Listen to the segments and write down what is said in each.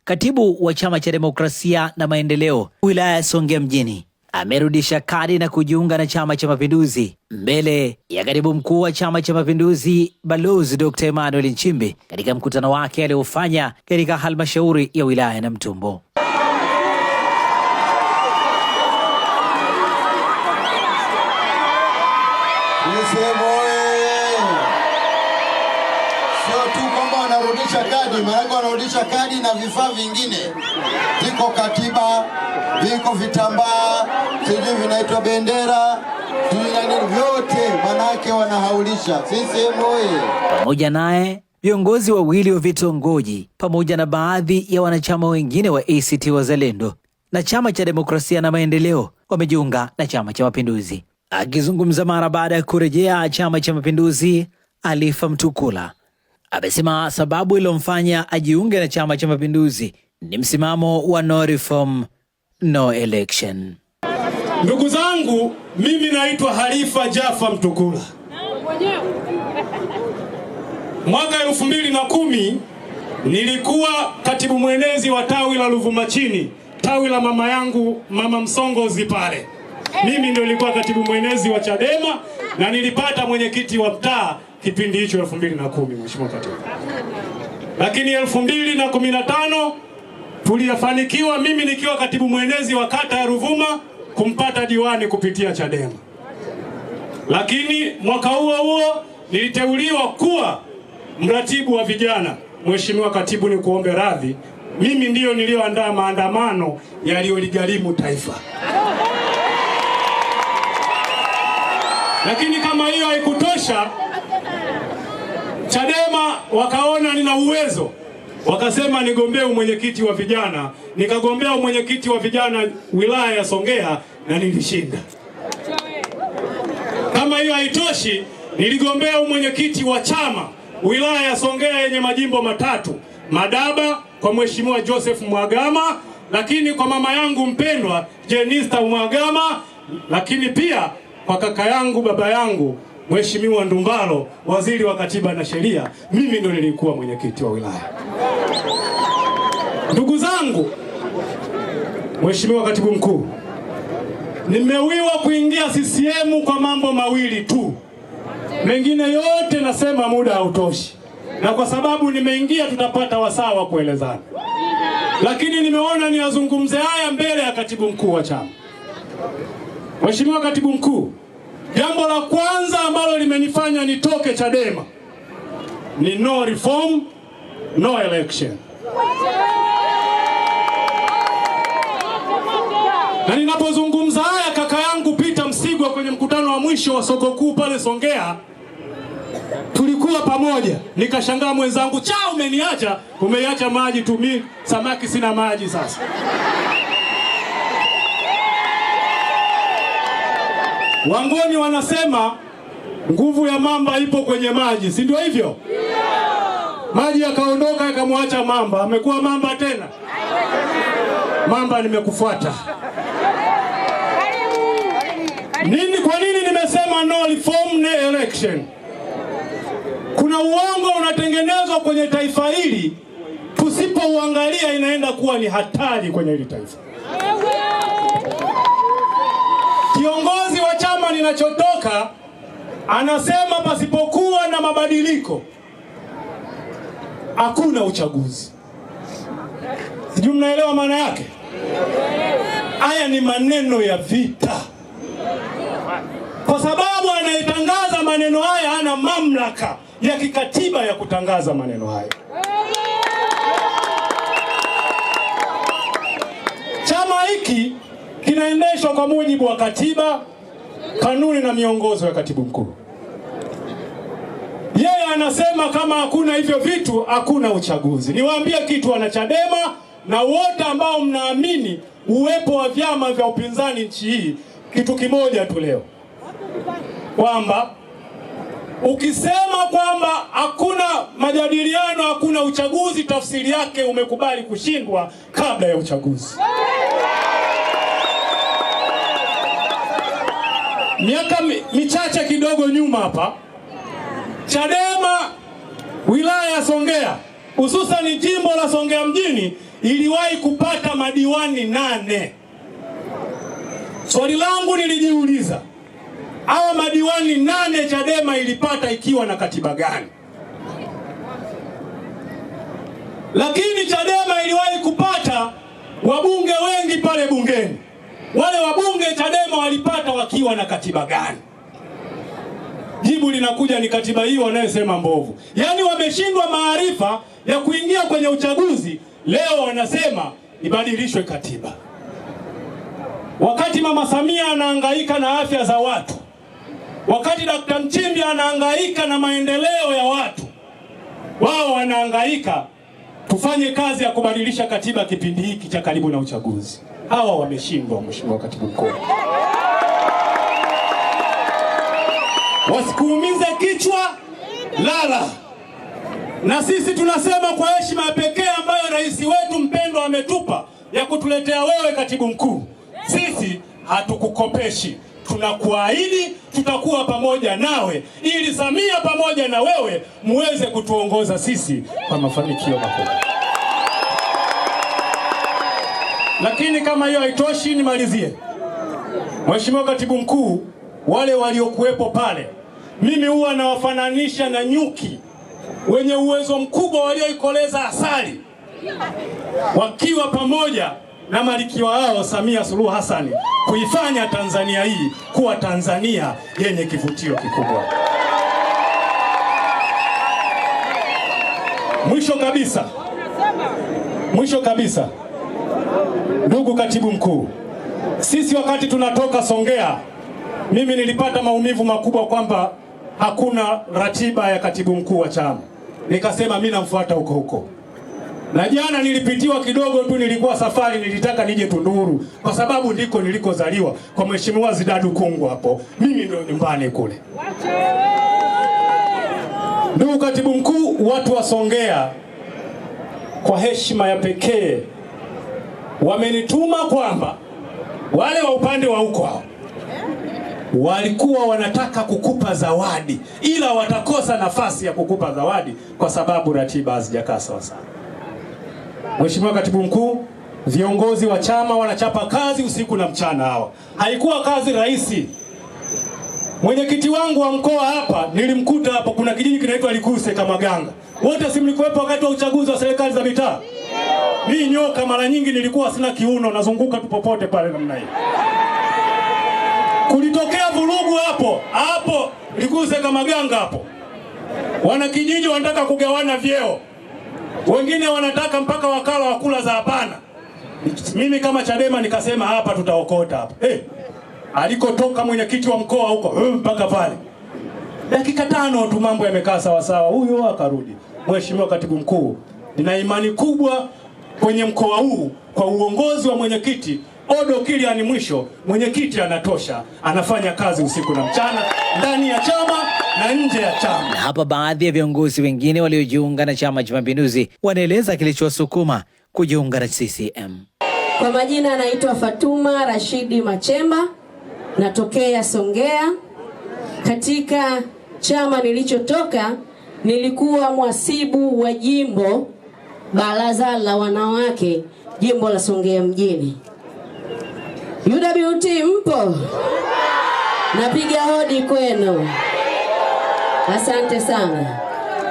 katibu wa Chama cha Demokrasia na Maendeleo wilaya ya Songea mjini amerudisha kadi na kujiunga na Chama cha Mapinduzi mbele ya katibu mkuu wa Chama cha Mapinduzi Balozi Dr. Emmanuel Nchimbi katika mkutano wake aliofanya katika halmashauri ya wilaya ya Namtumbo. Sio tu kwamba wanarudisha kadi, maana wanarudisha kadi na vifaa vingine. Viko katiba, viko vitambaa, sijui vinaitwa bendera, sijui nini, vyote manake wanahaulisha. CCM oyee! Pamoja naye viongozi wawili wa vitongoji pamoja na baadhi ya wanachama wengine wa ACT Wazalendo na Chama cha Demokrasia na Maendeleo wamejiunga na Chama cha Mapinduzi. Akizungumza mara baada ya kurejea Chama cha Mapinduzi, Alifa Mtukula amesema sababu iliyomfanya ajiunge na Chama cha Mapinduzi ni msimamo wa no reform, no election. Ndugu zangu, mimi naitwa Halifa Jaffa Mtukula. Mwaka 2010 nilikuwa katibu mwenezi wa tawi la Ruvuma Chini, tawi la mama yangu Mama Msongozi pale. Mimi ndio nilikuwa katibu mwenezi wa Chadema na nilipata mwenyekiti wa mtaa kipindi hicho 2010, mheshimiwa katibu. Lakini 2015 tuliyafanikiwa, mimi nikiwa katibu mwenezi wa kata ya Ruvuma, kumpata diwani kupitia Chadema. Lakini mwaka huo niliteuliwa kuwa mratibu wa vijana. Mheshimiwa katibu, ni kuombe radhi, mimi ndiyo nilioandaa maandamano yaliyoligharimu taifa. Lakini kama hiyo haikutosha, Chadema wakaona nina uwezo, wakasema nigombee mwenyekiti wa vijana. Nikagombea mwenyekiti wa vijana wilaya ya Songea na nilishinda. Kama hiyo haitoshi, niligombea mwenyekiti wa chama wilaya ya Songea yenye majimbo matatu, Madaba kwa mheshimiwa Joseph Mwagama, lakini kwa mama yangu mpendwa Jenista Mwagama, lakini pia kwa kaka yangu baba yangu Mheshimiwa Ndumbaro, waziri wa katiba na sheria. Mimi ndo nilikuwa mwenyekiti wa wilaya. Ndugu zangu, Mheshimiwa katibu mkuu, nimewiwa kuingia CCM kwa mambo mawili tu. Mengine yote nasema muda hautoshi, na kwa sababu nimeingia tutapata wasaa wa kuelezana. Lakini nimeona niyazungumze haya mbele ya katibu mkuu wa chama. Mheshimiwa katibu mkuu, jambo la kwanza ambalo limenifanya nitoke Chadema ni no reform, no election. Na ninapozungumza haya, kaka yangu Peter Msigwa kwenye mkutano wa mwisho wa soko kuu pale Songea, tulikuwa pamoja. Nikashangaa mwenzangu, chao umeniacha, umeiacha maji tu, mimi samaki sina maji sasa. Wangoni wanasema nguvu ya mamba ipo kwenye maji, si ndio hivyo? Maji yakaondoka yakamwacha mamba, amekuwa mamba tena. Mamba, nimekufuata. Kwa nini nimesema no reform, no election? Kuna uongo unatengenezwa kwenye taifa hili, tusipouangalia inaenda kuwa ni hatari kwenye hili taifa. Kiongozi wa chama ninachotoka anasema pasipokuwa na mabadiliko hakuna uchaguzi. Sijui mnaelewa maana yake? Haya ni maneno ya vita, kwa sababu anayetangaza maneno haya hana mamlaka ya kikatiba ya kutangaza maneno haya. Chama hiki kinaendeshwa kwa mujibu wa katiba, kanuni na miongozo ya katibu mkuu. Yeye anasema kama hakuna hivyo vitu hakuna uchaguzi. Niwaambie kitu, wana Chadema na wote ambao mnaamini uwepo wa vyama vya upinzani nchi hii, kitu kimoja tu leo, kwamba ukisema kwamba hakuna majadiliano, hakuna uchaguzi, tafsiri yake umekubali kushindwa kabla ya uchaguzi. Miaka michache kidogo nyuma hapa, Chadema wilaya ya Songea hususan jimbo la Songea mjini iliwahi kupata madiwani 8. Swali langu nilijiuliza, hawa madiwani 8 Chadema ilipata ikiwa na katiba gani? Lakini Chadema iliwahi kupata wabunge wengi pale bungeni. Wale wabunge Chadema walipata wakiwa na katiba gani? Jibu linakuja ni katiba hiyo wanayosema mbovu. Yaani wameshindwa maarifa ya kuingia kwenye uchaguzi, leo wanasema ibadilishwe katiba. Wakati Mama Samia anahangaika na afya za watu, wakati Dr. Nchimbi anahangaika na maendeleo ya watu, wao wanahangaika tufanye kazi ya kubadilisha katiba kipindi hiki cha karibu na uchaguzi. Hawa wameshindwa, Mheshimiwa Katibu Mkuu. Wasikuumize kichwa, lala. Na sisi tunasema kwa heshima pekee ambayo rais wetu mpendwa ametupa ya kutuletea wewe Katibu Mkuu, sisi hatukukopeshi. Tunakuahidi tutakuwa pamoja nawe ili Samia pamoja na wewe muweze kutuongoza sisi kwa mafanikio makubwa. Lakini kama hiyo haitoshi, nimalizie. Mheshimiwa Katibu Mkuu, wale waliokuwepo pale, mimi huwa nawafananisha na nyuki wenye uwezo mkubwa walioikoleza asali, wakiwa pamoja na malkia wao Samia Suluhu Hassan kuifanya Tanzania hii kuwa Tanzania yenye kivutio kikubwa. Mwisho kabisa, ndugu Katibu Mkuu, sisi wakati tunatoka Songea, mimi nilipata maumivu makubwa kwamba hakuna ratiba ya Katibu Mkuu wa chama. Nikasema mimi namfuata huko. Na jana nilipitiwa kidogo tu, nilikuwa safari, nilitaka nije Tunduru kwa sababu ndiko nilikozaliwa kwa Mheshimiwa Zidadu Kungu hapo. Mimi ndio nyumbani kule. Ndugu Katibu Mkuu, watu wa Songea kwa heshima ya pekee wamenituma kwamba wale wa upande wa huko hao walikuwa wanataka kukupa zawadi, ila watakosa nafasi ya kukupa zawadi kwa sababu ratiba hazijakaa sawa sawa. Mheshimiwa Katibu Mkuu, viongozi wa chama wanachapa kazi usiku na mchana hawa. Haikuwa kazi rahisi. Mwenyekiti wangu wa mkoa hapa nilimkuta hapo, kuna kijiji kinaitwa Likuse Kamaganga. Wote si mlikuwepo wakati wa uchaguzi wa serikali za mitaa? Mimi nyoka mara nyingi nilikuwa sina kiuno, nazunguka tu popote pale namna hii. Kulitokea vurugu hapo Likuse Kamaganga hapo. Wana kijiji wanataka kugawana vyeo. Wengine wanataka mpaka wakala wa kula za hapana. Mimi kama Chadema nikasema hapa tutaokota hapa. Alikotoka mwenyekiti wa mkoa huko mpaka pale, dakika 5 tu mambo yamekaa sawa sawa, huyo akarudi. Mheshimiwa Katibu Mkuu, nina imani kubwa kwenye mkoa huu kwa uongozi wa mwenyekiti Odo Kilian Mwisho. Mwenyekiti anatosha, anafanya kazi usiku na mchana ndani ya chama na nje ya chama. Na hapa baadhi ya viongozi wengine waliojiunga na Chama cha Mapinduzi wanaeleza kilichowasukuma kujiunga na CCM. Kwa majina anaitwa Fatuma Rashidi Machemba, natokea Songea. Katika chama nilichotoka nilikuwa mwasibu wa jimbo baraza la wanawake jimbo la Songea mjini. UWT mpo? Napiga hodi kwenu. Asante sana.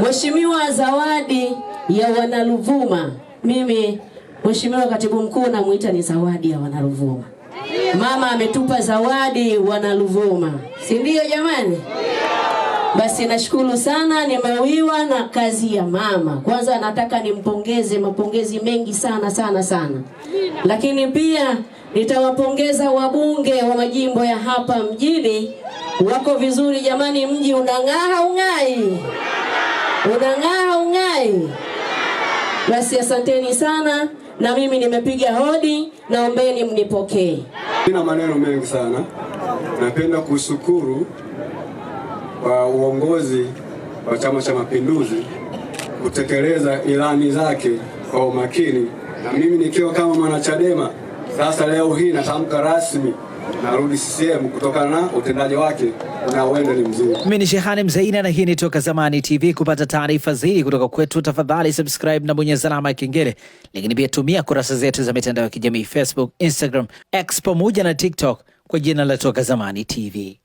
Mheshimiwa, zawadi ya Wanaruvuma. Mimi Mheshimiwa Katibu Mkuu namuita ni zawadi ya Wanaruvuma. Mama ametupa zawadi Wanaruvuma, si ndio jamani? Basi nashukuru sana, nimewiwa na kazi ya mama. Kwanza nataka nimpongeze, mapongezi mengi sana. Lakini pia nitawapongeza wabunge wa majimbo ya hapa mjini. Wako vizuri jamani, mji unang'aa ung'ai. Unang'aa ung'ai. Basi asanteni sana, na mimi nimepiga hodi, naombeni mnipokee. Nina maneno mengi sana. Napenda kushukuru kwa uongozi wa Chama cha Mapinduzi kutekeleza ilani zake kwa umakini, na mimi nikiwa kama mwana Chadema sasa leo hii natamka rasmi narudi CCM kutokana na utendaji wake unaoenda ni mzuri. Mimi ni Shehani Mzaina na hii ni Toka Zamani TV. Kupata taarifa zaidi kutoka kwetu, tafadhali subscribe na bonyeza alama ya kengele. Lakini pia tumia kurasa zetu za mitandao ya kijamii Facebook, Instagram, X pamoja na TikTok kwa jina la Toka Zamani TV.